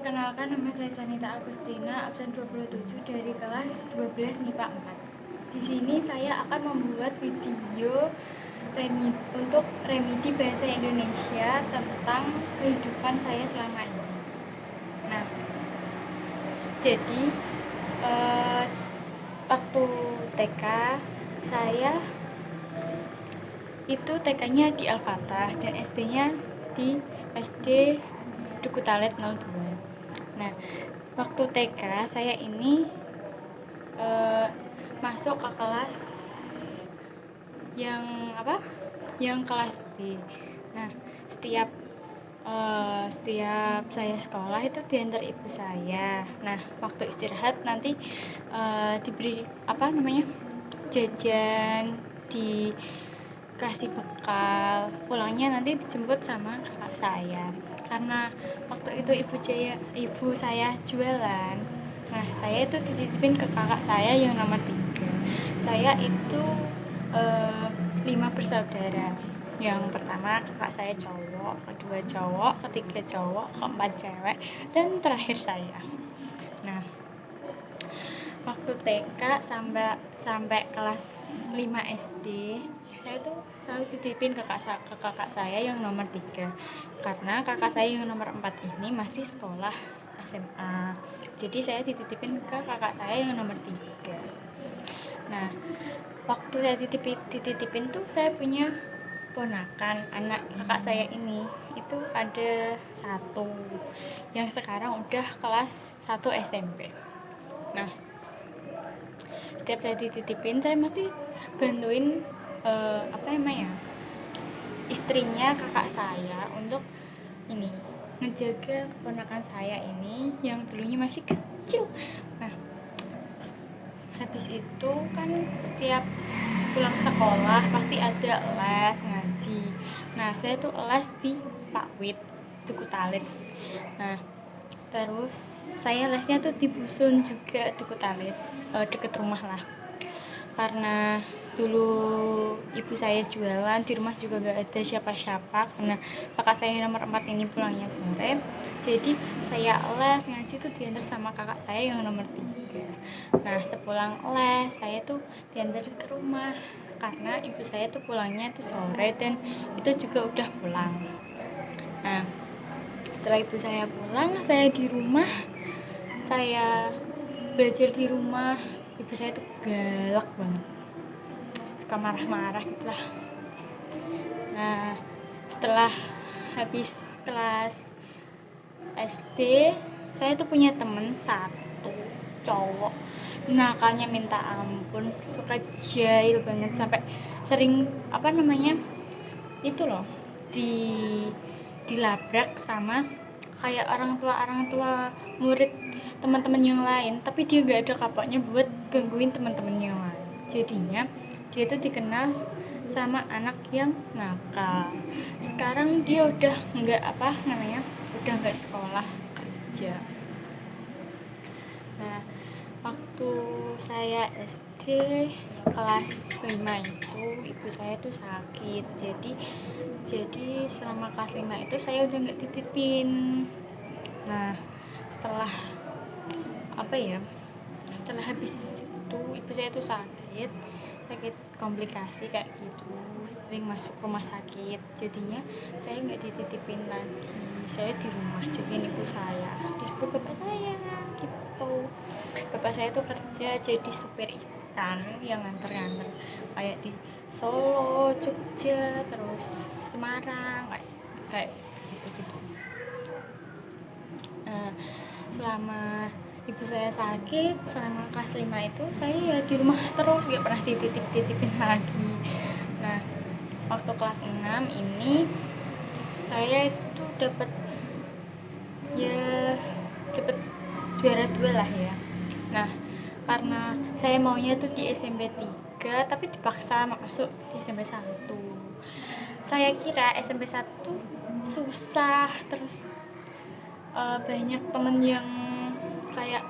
Perkenalkan, nama saya Sanita Agustina, absen 27 dari kelas 12 MIPA 4. Di sini saya akan membuat video untuk remedi bahasa Indonesia tentang kehidupan saya selama ini. Nah, jadi waktu TK saya itu TK-nya di Al-Fatah dan SD-nya di SD Duku Talet 02. Nah, waktu TK saya ini masuk ke kelas yang kelas B. Nah, setiap saya sekolah itu diantar ibu saya. Nah, waktu istirahat nanti diberi jajan, dikasih bekal, pulangnya nanti dijemput sama kakak saya. Karena waktu itu ibu saya jualan, nah saya itu dititipin ke kakak saya yang nomor 3. Saya itu 5 bersaudara. Yang pertama kakak saya cowok, kedua cowok, ketiga cowok, keempat cewek, dan terakhir saya. Nah, waktu TK sampai kelas 5 SD saya tuh harus dititipin ke kakak saya yang nomor 3, karena kakak saya yang nomor 4 ini masih sekolah SMA. Jadi saya dititipin ke kakak saya yang nomor 3. Nah, waktu saya dititipin tuh saya punya ponakan anak kakak saya ini, itu ada satu yang sekarang udah kelas 1 SMP. Nah, setiap saya dititipin saya mesti bantuin istrinya kakak saya untuk ngejaga keponakan saya ini yang dulunya masih kecil. Nah, habis itu kan setiap pulang sekolah pasti ada les ngaji. Nah, saya tuh les di Pak Wit Duku Talit. Nah, terus saya lesnya tuh di Busun juga Duku Talit, deket rumah lah. Karena dulu ibu saya jualan, di rumah juga gak ada siapa-siapa karena kakak saya nomor 4 ini pulangnya sore. Jadi saya les ngaji tuh diantar sama kakak saya yang nomor 3. Nah, sepulang les saya tuh diantar ke rumah karena ibu saya tuh pulangnya tuh sore dan itu juga udah pulang. Nah, setelah ibu saya pulang, saya di rumah, saya belajar di rumah. Ibu saya tuh galak banget, suka marah-marah gitu lah. Nah, setelah habis kelas SD, saya tuh punya temen satu cowok, nakalnya minta ampun, suka jahil banget, sampai sering itu loh, dilabrak sama kayak orang tua murid teman-teman yang lain, tapi dia gak ada kapoknya buat gangguin teman-teman yang lain. Jadinya dia tuh dikenal sama anak yang nakal. Sekarang dia udah nggak sekolah, kerja. Nah, waktu saya SD kelas 5 itu ibu saya tuh sakit, jadi selama kelas 5 itu saya udah nggak dititipin. Nah, setelah habis itu ibu saya tuh sakit komplikasi kayak gitu, sering masuk rumah sakit. Jadinya saya nggak dititipin lagi, saya di rumah jagain ibu saya, disebut bapak saya gitu. Bapak saya tuh kerja jadi supir ikan yang nganter kayak di Solo, Jogja, terus Semarang, kayak gitu. Selama ibu saya sakit, selama kelas 5 itu saya ya di rumah terus, gak pernah dititipin lagi. Nah, waktu kelas 6 ini saya itu dapat juara 2 lah ya. Nah, karena saya maunya tuh di SMP 3 tapi dipaksa masuk di SMP 1. Saya kira SMP 1 susah, terus banyak temen yang kayak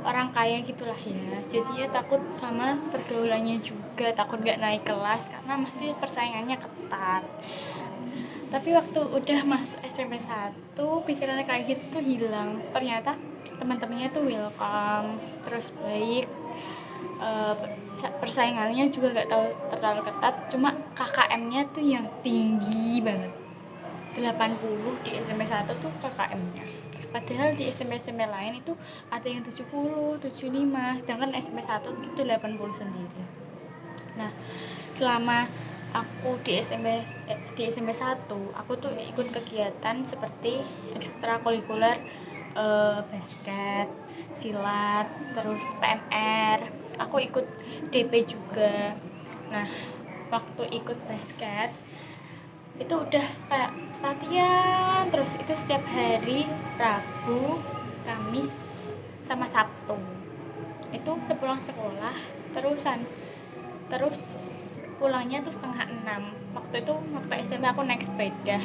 orang kaya gitulah ya. Jadi ya takut sama pergaulannya juga, takut gak naik kelas karena mesti persaingannya ketat. Tapi waktu udah masuk SMP 1 pikirannya kayak gitu tuh hilang. Ternyata teman-temannya tuh welcome, terus baik. eh, Persaingannya juga gak terlalu ketat, cuma KKM-nya tuh yang tinggi banget, 80 di SMP 1 tuh KKM-nya. Padahal di SMP-SMP lain itu ada yang 70, 75, sedangkan SMP 1 itu 80 sendiri. Nah, selama aku di SMP 1, aku tuh ikut kegiatan seperti ekstrakurikuler, basket, silat, terus PMR. Aku ikut DP juga. Nah, waktu ikut basket itu udah kayak latihan terus, itu setiap hari Rabu, Kamis, sama Sabtu. Itu sepulang sekolah terus pulangnya tuh 5:30. Waktu SMP aku naik sepeda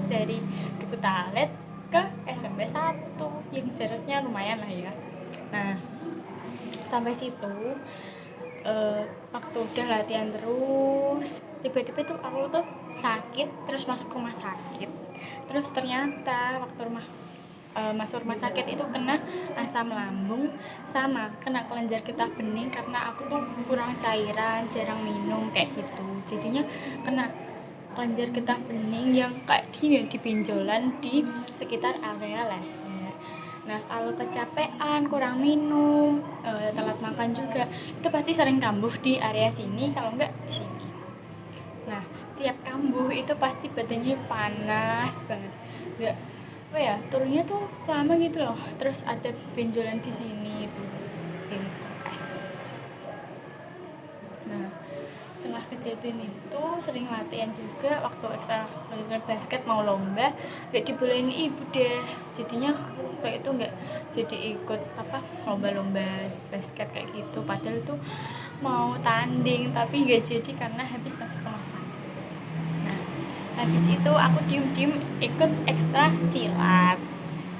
dari Dukutalet ke SMP 1 yang jaraknya lumayan lah ya. Nah, sampai situ waktu udah latihan terus, tiba-tiba tuh aku tuh sakit, terus masuk rumah sakit. Terus ternyata waktu masuk rumah sakit itu kena asam lambung sama kena kelenjar getah bening, karena aku tuh kurang cairan, jarang minum kayak gitu. Jadinya kena kelenjar getah bening yang kayak gini, di benjolan di sekitar area leher. Nah, kalau kecapean, kurang minum, telat makan juga, itu pasti sering kambuh di area sini, kalau enggak di sini. Nah, setiap kambuh itu pasti badannya panas banget. Enggak apa ya, turunnya tuh lama gitu loh. Terus ada benjolan di sini itu, bengkas. Nah, setelah kejadian itu sering latihan juga. Waktu ekstra basket mau lomba gak dibolehin ibu deh, jadinya waktu itu gak jadi ikut lomba-lomba basket kayak gitu. Padahal itu mau tanding tapi gak jadi karena habis masuk rumah sakit. Nah, habis itu aku diem-diem ikut ekstra silat.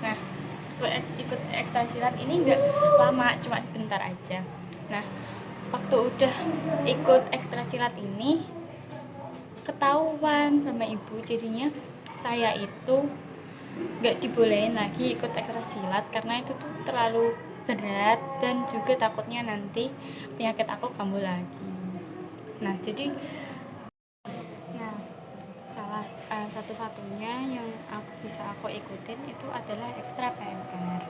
Nah, ikut ekstra silat ini gak lama, cuma sebentar aja. Nah, waktu udah ikut ekstra silat ini ketahuan sama ibu, jadinya saya itu gak dibolehin lagi ikut ekstra silat karena itu tuh terlalu berat dan juga takutnya nanti penyakit aku kambuh lagi. Nah, jadi satu-satunya yang aku ikutin itu adalah ekstra PMR.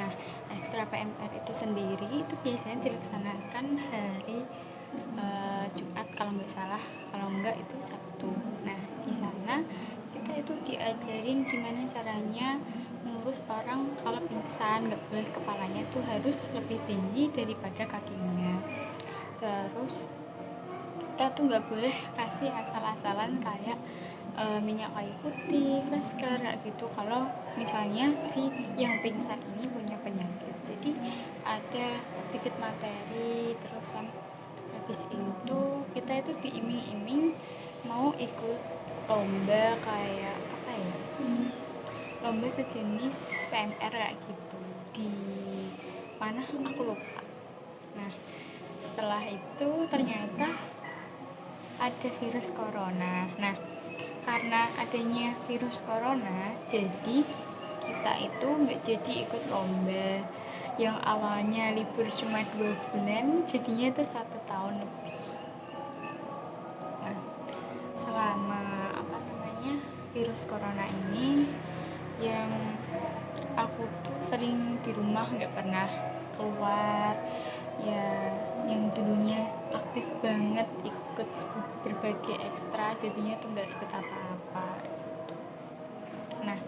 Nah, ekstra PMR itu sendiri itu biasanya dilaksanakan hari Jumat kalau nggak salah, kalau enggak itu Sabtu. Nah, di sana kita itu diajarin gimana caranya mengurus orang kalau pingsan. Nggak boleh kepalanya tuh harus lebih tinggi daripada kakinya. Terus kita tuh nggak boleh kasih asal-asalan kayak minyak kayu putih, flasker kayak gitu kalau misalnya si yang pingsan ini punya penyakit. Jadi ada sedikit materi. Terusan habis itu kita itu diiming-iming mau ikut lomba kayak apa ya, lomba sejenis PMR kayak gitu, di mana aku lupa. Nah, setelah itu ternyata ada virus corona. Nah, karena adanya virus corona, jadi kita itu nggak jadi ikut lomba. Yang awalnya libur cuma 2 bulan, jadinya itu 1 tahun lebih. Nah, selama virus corona ini, yang aku tuh sering di rumah, nggak pernah keluar ya. Yang dulunya aktif banget ikut berbagai ekstra, jadinya tuh nggak ikut apa-apa gitu. Nah,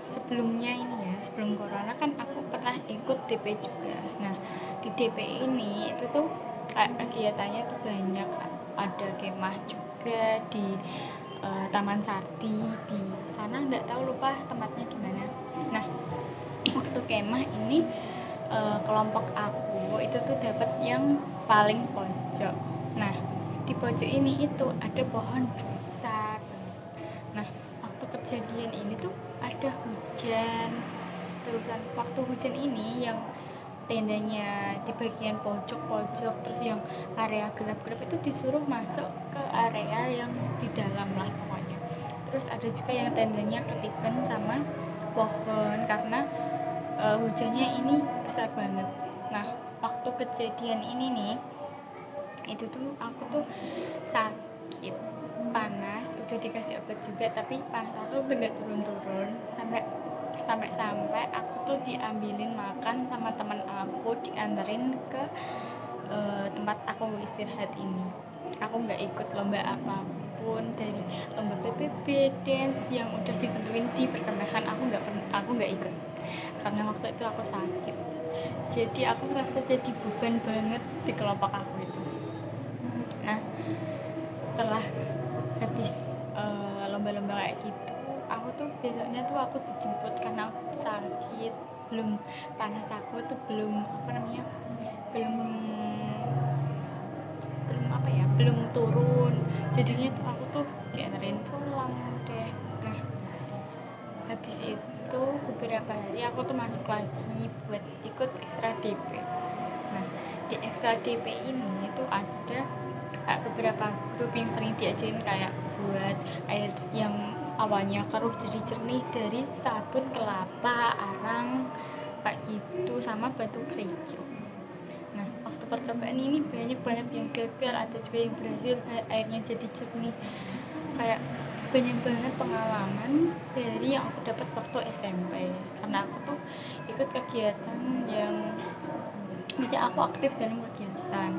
sebelum corona kan aku pernah ikut DP juga. Nah, di DP ini itu tuh kegiatannya tuh banyak, ada kemah juga di Taman Sarti. Di sana nggak tahu, lupa tempatnya gimana. Nah, waktu kemah ini kelompok aku itu tuh dapat yang paling pojok. Nah, di pojok ini itu ada pohon besar. Nah, waktu kejadian ini tuh ada hujan. Terusan waktu hujan ini yang tendanya di bagian pojok-pojok, terus yang area gelap-gelap itu disuruh masuk ke area yang di dalam lah pokoknya. terus ada juga yang tendanya ketiban sama pohon karena hujannya ini besar banget. Nah, waktu kejadian ini nih, itu tuh aku tuh sakit, panas, udah dikasih obat juga tapi panas aku tuh nggak turun-turun sampai aku tuh diambilin makan sama teman aku, dianterin ke tempat aku istirahat ini. Aku nggak ikut lomba apapun, dari lomba PPB dance yang udah ditentuin di perkemahan aku nggak ikut karena waktu itu aku sakit. Jadi aku merasa jadi beban banget di kelompok aku itu. Nah, setelah habis lomba-lomba kayak gitu, aku tuh besoknya tuh aku dijemput karena aku tuh sakit, belum panas aku tuh belum belum belum turun, jadinya tuh aku tuh dianterin pulang deh. Nah, habis itu beberapa hari aku tuh masuk lagi buat ikut ekstra DP. Nah, di ekstra DP ini tuh ada beberapa grup yang sering diajarin kayak buat air yang awalnya keruh jadi jernih dari sabun kelapa, arang kayak gitu, sama batu kerikil. Nah, waktu percobaan ini banyak banget yang gagal, ada juga yang berhasil airnya jadi jernih. Kayak banyak banget pengalaman dari yang aku dapat waktu SMP, karena aku tuh ikut kegiatan yang bisa aku aktif dalam kegiatan.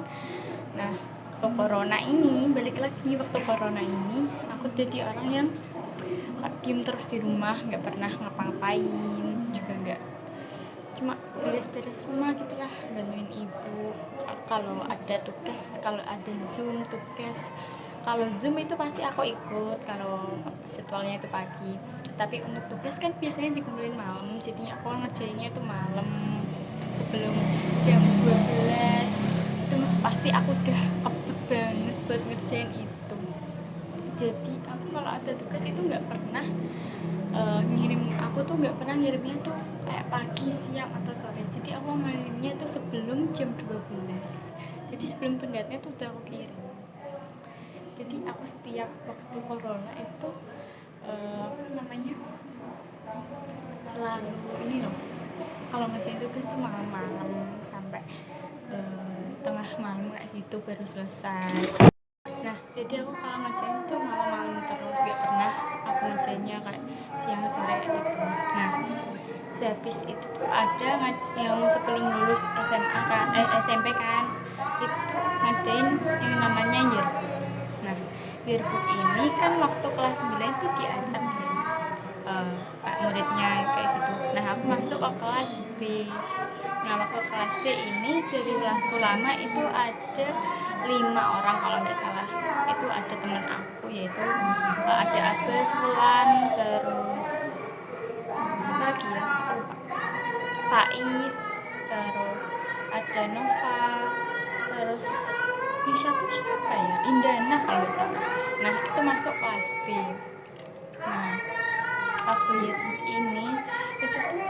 Nah, waktu corona ini, balik lagi waktu corona ini, aku jadi orang yang diem terus di rumah, nggak pernah ngapa-ngapain, juga nggak, cuma beres-beres rumah gitulah, bantuin ibu kalau ada tugas, kalau ada tugas. Kalau Zoom itu pasti aku ikut kalau jadwalnya itu pagi, tapi untuk tugas kan biasanya dikumpulin malam, jadi aku ngerjainnya itu malam sebelum jam 12. Itu pasti aku udah kebet banget buat ngerjain itu. Jadi aku kalau ada tugas itu nggak pernah aku tuh nggak pernah ngirimnya tuh kayak pagi, siang, atau sore. Jadi aku ngirimnya tuh sebelum jam 12. Jadi sebelum tenggatnya tuh udah aku kirim. Jadi aku setiap waktu corona itu selalu ini loh, kalau ngerjain tugas tuh malam-malam sampai tengah malam kayak gitu baru selesai. Nah, jadi aku kalau ngerjain tuh malam-malam terus, gak pernah aku ngerjainnya kayak siang sore kayak gitu. Nah, sehabis itu tuh ada yang sebelum lulus SMA kan, SMP kan, itu ngadain yang namanya yearbook. Nah, yearbook ini kan waktu kelas 9 itu diacak muridnya kayak gitu. Nah, aku masuk ke kelas B. Nah, waktu kelas B ini dari kelasku lama itu ada 5 orang kalau nggak salah. Itu ada teman aku, yaitu ada Abbas, Wulan, terus siapa lagi ya, aku lupa, Faiz, terus ada Nova, terus bisa tuh siapa ya, Indana kalau nggak salah. Nah, itu masuk kelas B. Nah, waktu yearbook ini itu tuh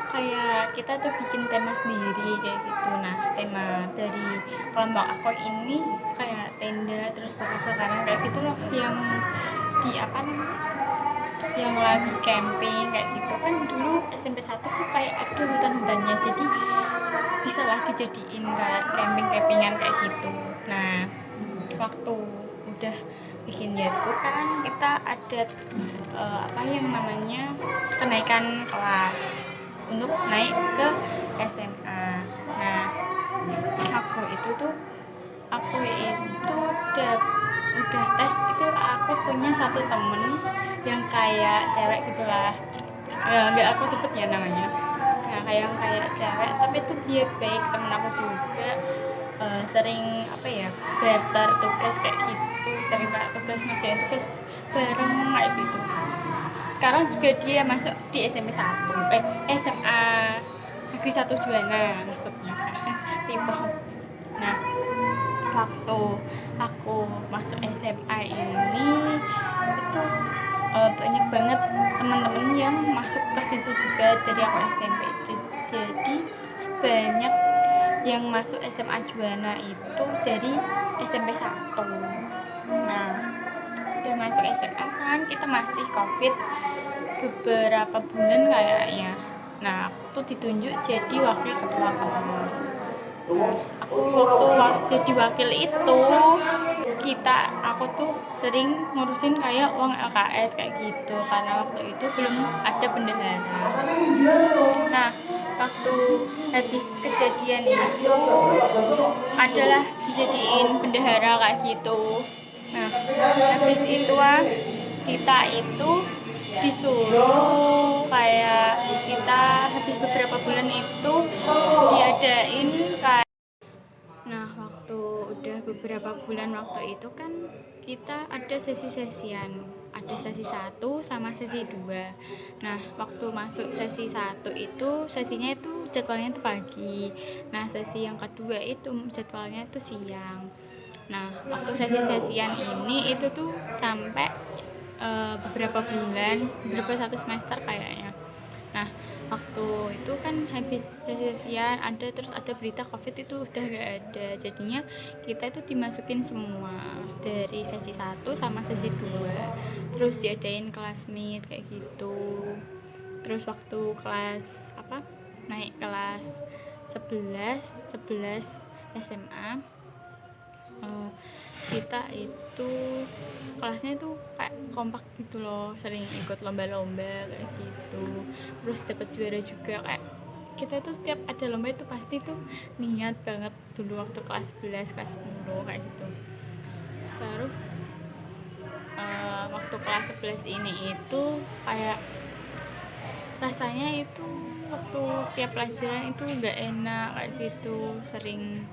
kayak kita tuh bikin tema sendiri kayak gitu. Nah, tema dari kelompok aku ini kayak tenda, terus bakar-bakaran kayak gitu loh, yang di yang lagi camping kayak gitu kan. Dulu SMP 1 tuh kayak ada hutan-hutannya, jadi bisa lah dijadiin kayak camping-campingan kayak gitu. Nah, waktu udah bikin yearbook kan kita ada yang namanya kenaikan kelas untuk naik ke SMA. Nah, aku itu udah tes itu, aku punya satu temen yang kayak cewek gitulah, nggak aku sebut ya namanya. Nah, kayak cewek tapi itu dia baik, temen aku juga. Sering barter tugas kayak gitu, sering kayak ngerjain tugas bareng kayak gitu. Sekarang juga dia masuk di SMA Negeri 1 Juwana maksudnya. Tipe. Nah, waktu aku masuk SMA ini itu banyak banget teman-teman yang masuk ke situ juga dari aku SMP. Jadi banyak yang masuk SMA Juwana itu dari SMP 1. Nah, udah masuk SMA kan kita masih covid beberapa bulan kayaknya. Nah aku tuh ditunjuk jadi wakil ketua kelas. Aku waktu jadi wakil itu aku tuh sering ngurusin kayak uang LKS kayak gitu karena waktu itu belum ada bendahara. Nah waktu habis kejadian itu adalah dijadiin bendahara kayak gitu. Nah habis itu kita itu disuruh kayak kita habis beberapa bulan itu diadain kayak. Nah waktu udah beberapa bulan waktu itu kan kita ada sesi-sesian, ada sesi 1 sama sesi 2. Nah waktu masuk sesi 1 itu sesinya itu jadwalnya itu pagi. Nah sesi yang kedua itu jadwalnya itu siang. Nah waktu sesi-sesian ini itu tuh sampai beberapa bulan, beberapa 1 semester kayaknya. Nah waktu itu kan habis sesian terus ada berita covid itu udah gak ada, jadinya kita itu dimasukin semua dari sesi 1 sama sesi 2, terus diadain kelas meet kayak gitu. Terus waktu kelas naik kelas 11 SMA, kita itu kelasnya itu kayak kompak gitu loh, sering ikut lomba-lomba kayak gitu, terus dapat juara juga. Kayak kita tuh setiap ada lomba itu pasti tuh niat banget dulu waktu kelas 11 kelas 10 kayak gitu. Terus waktu kelas 11 ini itu kayak rasanya itu waktu setiap pelajaran itu gak enak kayak gitu, sering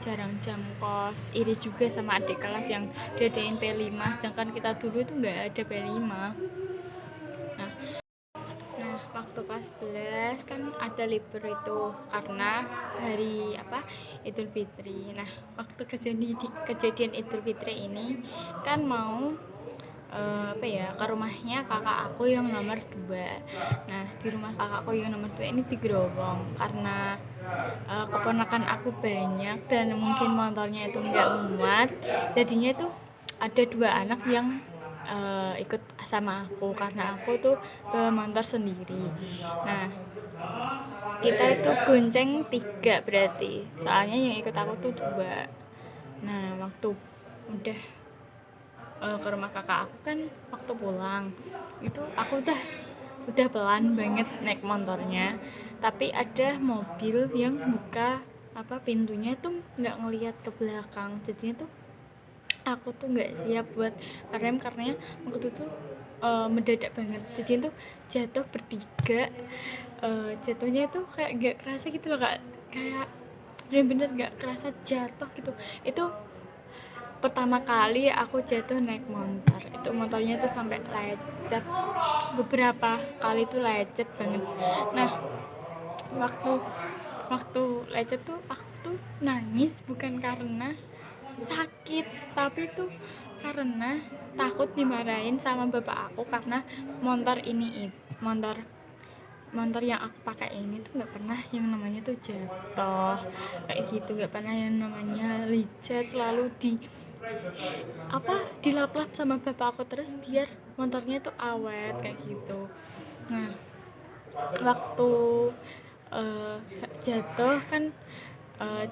jarang jam kos, iri juga sama adik kelas yang diadain P5 sedangkan kita dulu itu nggak ada P5. Nah waktu kelas 11 kan ada libur itu karena hari Idul Fitri. Nah waktu kejadian Idul Fitri ini kan mau ke rumahnya kakak aku yang nomor 2. Nah di rumah kakakku yang nomor 2 ini digerobong karena keponakan aku banyak dan mungkin motornya itu nggak muat, jadinya tuh ada 2 anak yang ikut sama aku karena aku tuh bawa motor sendiri. Nah kita itu gonceng 3 berarti, soalnya yang ikut aku tuh 2. Nah waktu udah ke rumah kakak aku kan, waktu pulang itu aku udah pelan banget naik motornya, tapi ada mobil yang buka pintunya tuh nggak ngelihat ke belakang, jadinya tuh aku tuh nggak siap buat rem karena waktu itu mendadak banget, jadinya tuh jatuh bertiga. Jatuhnya tuh kayak nggak kerasa gitu loh kak, kayak bener-bener nggak kerasa jatuh gitu. Itu pertama kali aku jatuh naik motor, itu motornya tuh sampai lecet, beberapa kali tuh lecet banget. Nah waktu lecet tuh aku tuh nangis bukan karena sakit, tapi tuh karena takut dimarahin sama bapak aku karena motor yang aku pakai ini tuh nggak pernah yang namanya tuh jatuh kayak gitu, nggak pernah yang namanya licet, selalu dilap-lap sama bapak aku terus biar motornya tuh awet kayak gitu. Nah waktu jatuh kan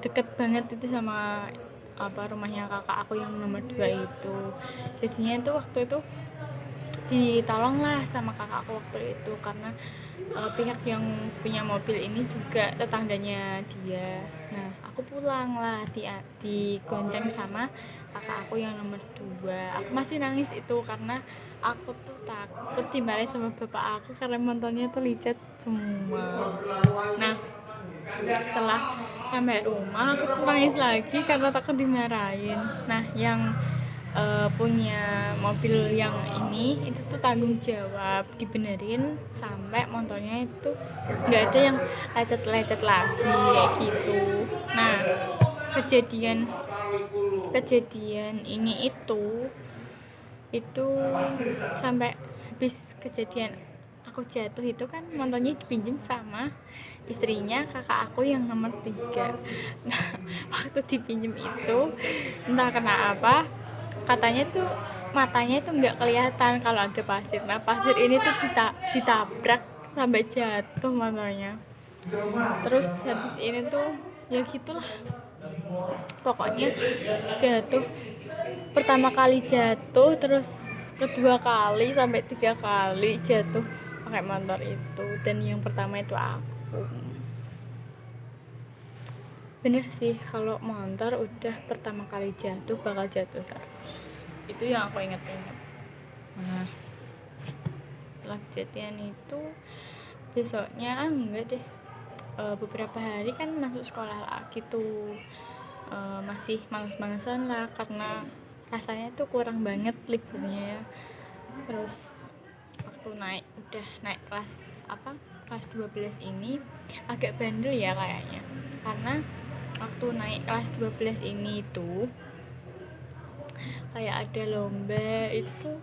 deket banget itu sama rumahnya kakak aku yang nomor 2 itu, jadinya itu waktu itu ditolong lah sama kakak aku waktu itu karena pihak yang punya mobil ini juga tetangganya dia. Nah aku pulang lah digonceng sama kakak aku yang nomor 2. Aku masih nangis itu karena aku tuh takut dimarahin sama bapak aku karena motornya tuh licet semua. Nah setelah sampai rumah aku tuh nangis lagi karena takut dimarahin. Nah yang punya mobil yang ini itu tuh tanggung jawab dibenerin sampai motornya itu nggak ada yang lecet-lecet lagi kayak gitu. Nah kejadian ini itu sampai habis kejadian aku jatuh itu kan motornya dipinjem sama istrinya kakak aku yang nomor 3. Nah waktu dipinjem itu entah kenapa katanya tuh matanya tuh nggak kelihatan kalau ada pasir. Nah pasir ini tuh ditabrak sampai jatuh motornya. Terus habis ini tuh ya gitulah, pokoknya jatuh. Pertama kali jatuh, terus kedua kali sampai 3 kali jatuh pakai motor itu, dan yang pertama itu aku. Bener sih, kalau motor udah pertama kali jatuh bakal jatuh terus, itu yang aku inget-inget. Nah setelah kejadian itu besoknya enggak deh, beberapa hari kan masuk sekolah lagi tuh, masih males-malesan lah karena rasanya tuh kurang banget liburnya. Terus waktu udah naik kelas 12 ini agak bandel ya kayaknya, karena waktu naik kelas 12 ini tuh kayak ada lomba. Itu tuh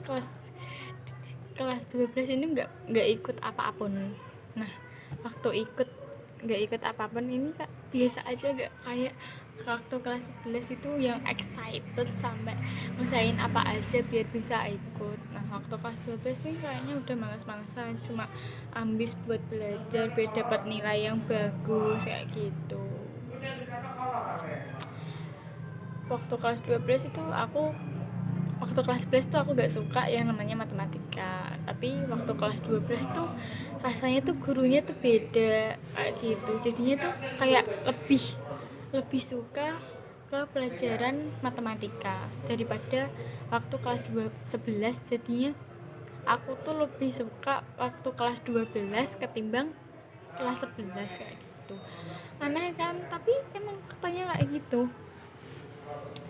kelas 12 ini nggak ikut apapun. Nah waktu nggak ikut apapun ini kak biasa aja, gak kayak waktu kelas 11 itu yang excited sampai ngusahain apa aja biar bisa ikut. Nah waktu kelas 12 nih kayaknya udah malas-malasan, cuma ambis buat belajar biar dapat nilai yang bagus kayak gitu. Waktu kelas 12 itu waktu kelas 11 tuh aku gak suka yang namanya matematika, tapi waktu kelas 12 tuh rasanya tuh gurunya tuh beda kayak gitu, jadinya tuh kayak lebih suka ke pelajaran matematika daripada waktu kelas 11. Jadinya aku tuh lebih suka waktu kelas 12 ketimbang kelas 11 kayak gitu. Aneh kan, tapi emang faktanya kayak gitu.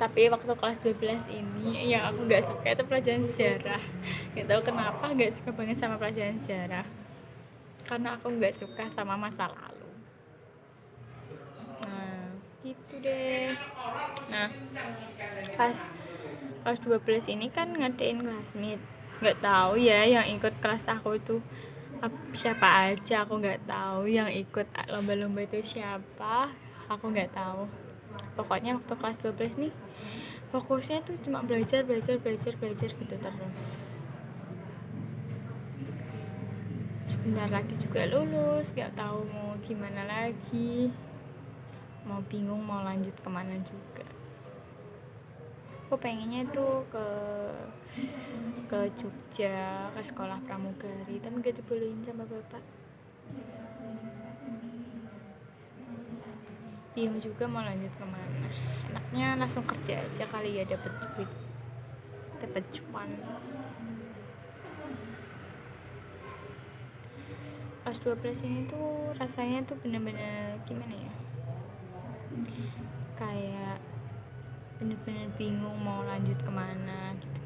Tapi waktu kelas 12 ini yang aku gak suka itu pelajaran sejarah. Gak tahu kenapa gak suka banget sama pelajaran sejarah, karena aku gak suka sama masa lalu. Nah gitu deh. Nah pas kelas 12 ini kan ngadain classmeet, gak tahu ya yang ikut kelas aku itu siapa aja, aku nggak tahu yang ikut lomba-lomba itu siapa, aku nggak tahu. Pokoknya waktu kelas 12 nih fokusnya tuh cuma belajar gitu terus. Sebentar lagi juga lulus, nggak tahu mau gimana lagi, mau bingung mau lanjut kemana juga. Aku pengennya tuh ke Jogja, ke sekolah pramugari, tapi gak dibolehin sama bapak. Bingung juga mau lanjut kemana. Enaknya langsung kerja aja kali ya, dapet duit, dapet cuan. Kelas 12 ini tuh rasanya tuh bener-bener gimana ya, kayak bener-bener bingung mau lanjut kemana gitu.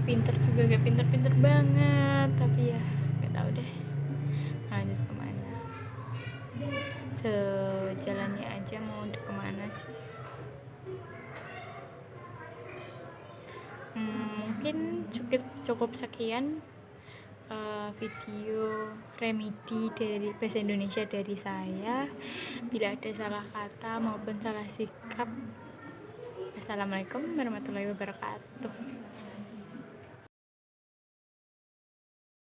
Pinter juga gak pinter-pinter banget, tapi ya gak tahu deh lanjut kemana. Sejalannya aja mau kemana sih. Mungkin cukup sekian video remedi dari bahasa Indonesia dari saya. Bila ada salah kata maupun salah sikap, assalamualaikum warahmatullahi wabarakatuh.